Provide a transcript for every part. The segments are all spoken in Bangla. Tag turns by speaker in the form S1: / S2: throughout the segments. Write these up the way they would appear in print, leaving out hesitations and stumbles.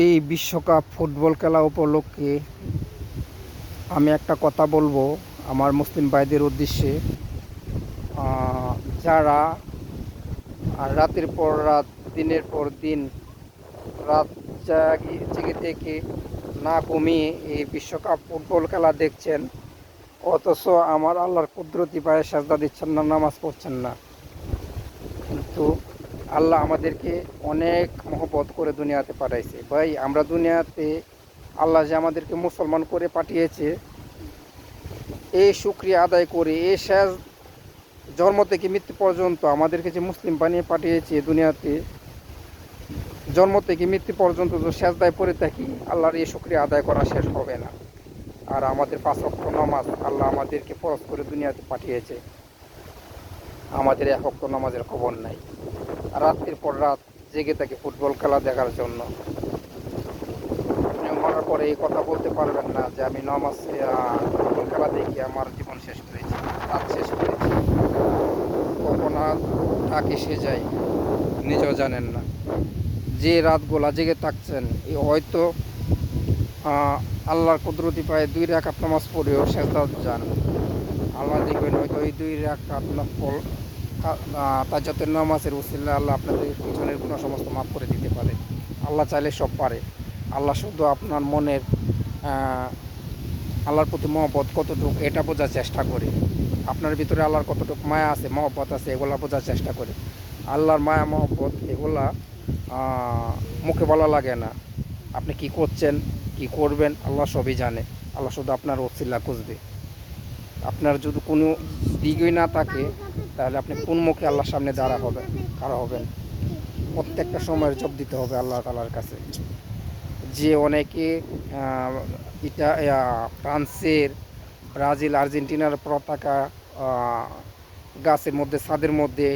S1: এই বিশ্বকাপ ফুটবল খেলা উপলক্ষে আমি একটা কথা বলবো আমার মুসলিম ভাইদের উদ্দেশ্যে। আহ, যারা রাতের পর রাত, দিনের পর দিন, রাত জেগে থেকে না কমিয়ে এই বিশ্বকাপ ফুটবল খেলা দেখছেন, অথচ আমার আল্লাহর কুদরতি পায়ে সাজদা দিচ্ছেন না, নামাজ পড়ছেন না। কিন্তু আল্লাহ আমাদেরকে অনেক মহব্বত করে দুনিয়াতে পাঠাইছে ভাই। আমরা দুনিয়াতে আল্লাহ যে আমাদেরকে মুসলমান করে পাঠিয়েছে, এই শুকরিয়া আদায় করে এই শেষ জন্ম থেকে মৃত্যু পর্যন্ত আমাদেরকে যে মুসলিম বানিয়ে পাঠিয়েছে দুনিয়াতে, জন্ম থেকে মৃত্যু পর্যন্ত যে সেজদায় পড়ে থাকি, আল্লাহর এই শুকরিয়া আদায় করা শেষ হবে না। আর আমাদের 5 ওয়াক্ত নামাজ আল্লাহ আমাদেরকে ফরজ করে দুনিয়াতে পাঠিয়েছে, আমাদের 1 ওয়াক্ত নামাজের খবর নাই। রাতের পর রাত জেগে থাকি ফুটবল খেলা দেখার জন্য। আপনি মরার পরে এই কথা বলতে পারবেন না যে আমি নামাজ ফুটবল খেলা দেখি আমার জীবন শেষ করেছি, রাত শেষ করেছি। কখন আর টাক এসে যায় নিজেও জানেন না। যে রাতগুলা জেগে থাকছেন, এই হয়তো আল্লাহর কুদরতি পায়ে 2 রাকাত নামাজ পড়েও সেজদাত যান, আল্লাহ দেখবেন হয়তো ওই 2 রাকাত নফল তাহাজ্জুদের নামাজের উসিলা আল্লাহ আপনাদের পিছনের গুনাহ সমস্ত মাফ করে দিতে পারে। আল্লাহ চাইলে সব পারে। আল্লাহ শুধু আপনার মনের আল্লাহর প্রতি মহব্বত কতটুকু এটা বোঝার চেষ্টা করে। আপনার ভিতরে আল্লাহর কতটুকু মায়া আছে, মহব্বত আছে, এগুলা বোঝার চেষ্টা করে। আল্লাহর মায়া মহব্বত এগুলা মুখে বলা লাগে না। আপনি কি করছেন, কি করবেন, আল্লাহ সবই জানে। আল্লাহ শুধু আপনার ওসিলা খুঁজবে। আপনার যদি কোনো দিকই না থাকে, তাহলে আপনি কোন মুখে আল্লাহর সামনে খাড়া হবেন? প্রত্যেকটা সময়ের জব দিতে হবে আল্লাহ তাআলার কাছে। যে অনেকে ফ্রান্সের, ব্রাজিল, আর্জেন্টিনার পতাকা গাছের মধ্যে, ছাদের মধ্যে,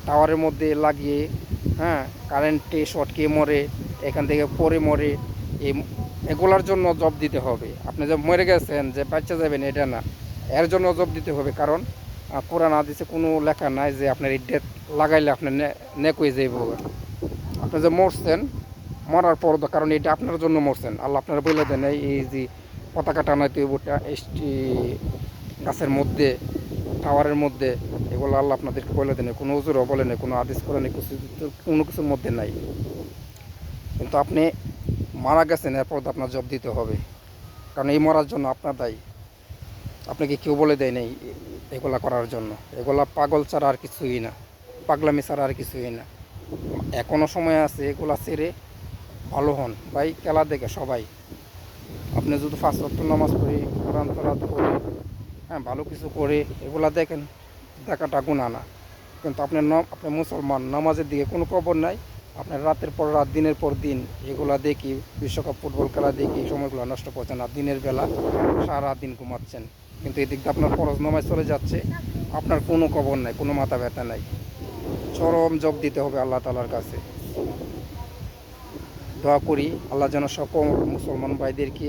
S1: টাওয়ারের মধ্যে লাগিয়ে, হ্যাঁ, কারেন্টে শর্ট খেয়ে মরে, এখান থেকে পরে মরে, এগুলার জন্য জব দিতে হবে। আপনি যে মরে গেছেন, যে বাচ্চা যাবেন, এটা না, এর জন্য জব দিতে হবে। কারণ কোরআন হাদিসে কোনো লেখা নাই যে আপনার এই ডেট লাগাইলে আপনার নেক হয়ে যাইব। আপনি যে মরছেন, মরার পর তো, কারণ এটা আপনার জন্য মরছেন, আল্লাহ আপনারা বলে দেন এই যে পতাকা টানাইতে ওটা গাছের মধ্যে, টাওয়ারের মধ্যে, এগুলো আল্লাহ আপনাদেরকে বলে দেন। কোনো উজুরও বলে নেই, কোনো আদেশ করে নেই, কোনো কিছুর মধ্যে নাই। কিন্তু আপনি মারা গেছেন, এরপর তো আপনার জব দিতে হবে। কারণ এই মরার জন্য আপনার দায়ী। আপনাকে কেউ বলে দেয় নেই এগুলা করার জন্য। এগুলা পাগল ছাড়া আর কিছুই না, পাগলামি ছাড়া আর কিছুই না। এখনও সময় আছে, এগুলা ছেড়ে ভালো হন ভাই। খেলা দেখে সবাই, আপনি যদি 5 ওয়াক্ত নামাজ পড়ি, কোরআন তেলাওয়াত করে, হ্যাঁ, ভালো কিছু করে এগুলা দেখেন, দেখাটা গুনাহ না। কিন্তু আপনি মুসলমান, নামাজের দিকে কোনো খবর নাই। আপনার রাতের পর রাত, দিনের পর দিন এগুলা দেখি, বিশ্বকাপ ফুটবল খেলা দেখি সময়গুলো নষ্ট করছেন। আর দিনের বেলা সারা দিন ঘুমাচ্ছেন, কিন্তু এদিক দিয়ে আপনার ফরজ নামাজ চলে যাচ্ছে, আপনার কোনো খবর নাই, কোনো মাথা ব্যথা নাই। চরম জব দিতে হবে আল্লাহ তাআলার কাছে। দোয়া করি আল্লাহ যেন সকল মুসলমান ভাইদেরকে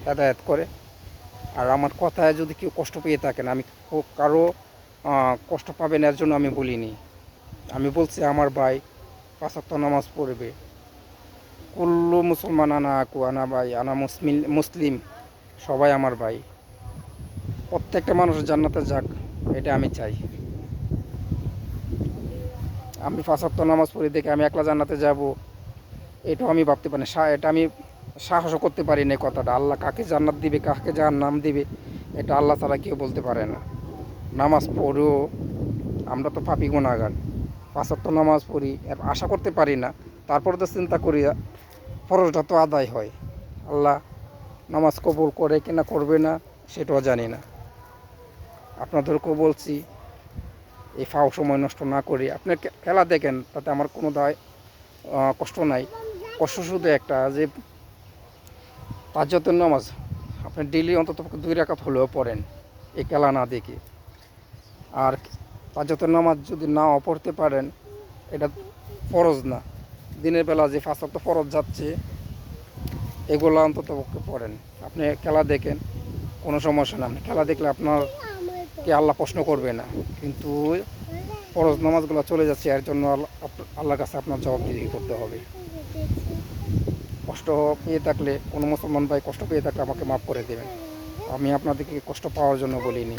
S1: হেদায়েত করে। আর আমার কথায় যদি কেউ কষ্ট পেয়ে থাকেন, আমি কারো কষ্ট পাবেন এর জন্য আমি বলিনি। আমি বলছি আমার ভাই 5 ওয়াক্ত নামাজ পড়বে। কুল্লু মুসলমান আনা আকু, আনা ভাই, আনা মুসলিম, সবাই আমার ভাই। প্রত্যেকটা মানুষ জান্নাতে যাক, এটা আমি চাই। আমি 5 ওয়াক্ত নামাজ পড়ি দেখে আমি একলা জান্নাতে যাব, এটাও আমি ভাবতে পারি না। এটা আমি সাহসও করতে পারি না। কথাটা আল্লাহ কাকে জান্নাত দিবে, কাকে জাহান্নাম দিবে, এটা আল্লাহ ছাড়া কেউ বলতে পারে না। নামাজ পড়েও আমরা তো পাপী গুনাহগার। 5 ওয়াক্ত নামাজ পড়ি, আশা করতে পারি না। তারপরে তো চিন্তা করি ফরজটা তো আদায় হয়। আল্লাহ নামাজ কবুল করে কিনা করবে না সেটাও জানি না। আপনাদেরকেও বলছি, এই ফাও সময় নষ্ট না করে আপনি খেলা দেখেন, তাতে আমার কোনো কষ্ট নাই। কষ্ট শুধু একটা, যে তাহাজ্জুদের নামাজ আপনি ডেইলি অন্তত 2 রাকাত হলেও পড়েন এই খেলা না দেখে। আর তাহাজ্জুদের নামাজ যদি নাও পড়তে পারেন, এটা ফরজ না। দিনের বেলা যে 5 ওয়াক্ত ফরজ যাচ্ছে, এগুলো অন্তত পক্ষে পড়েন। আপনি খেলা দেখেন, কোনো সমস্যা না। আপনি খেলা দেখলে আপনাকে আল্লাহ প্রশ্ন করবে না। কিন্তু ফরজ নামাজগুলো চলে যাচ্ছে, এর জন্য আল্লাহর কাছে আপনার জবাবদিহি করতে হবে।
S2: পেয়েছি।
S1: কষ্ট পেয়ে থাকলে কোনো মুসলমান ভাই কষ্ট পেয়ে থাকলে আমাকে মাফ করে দেবেন। আমি আপনাদেরকে কষ্ট পাওয়ার জন্য বলিনি।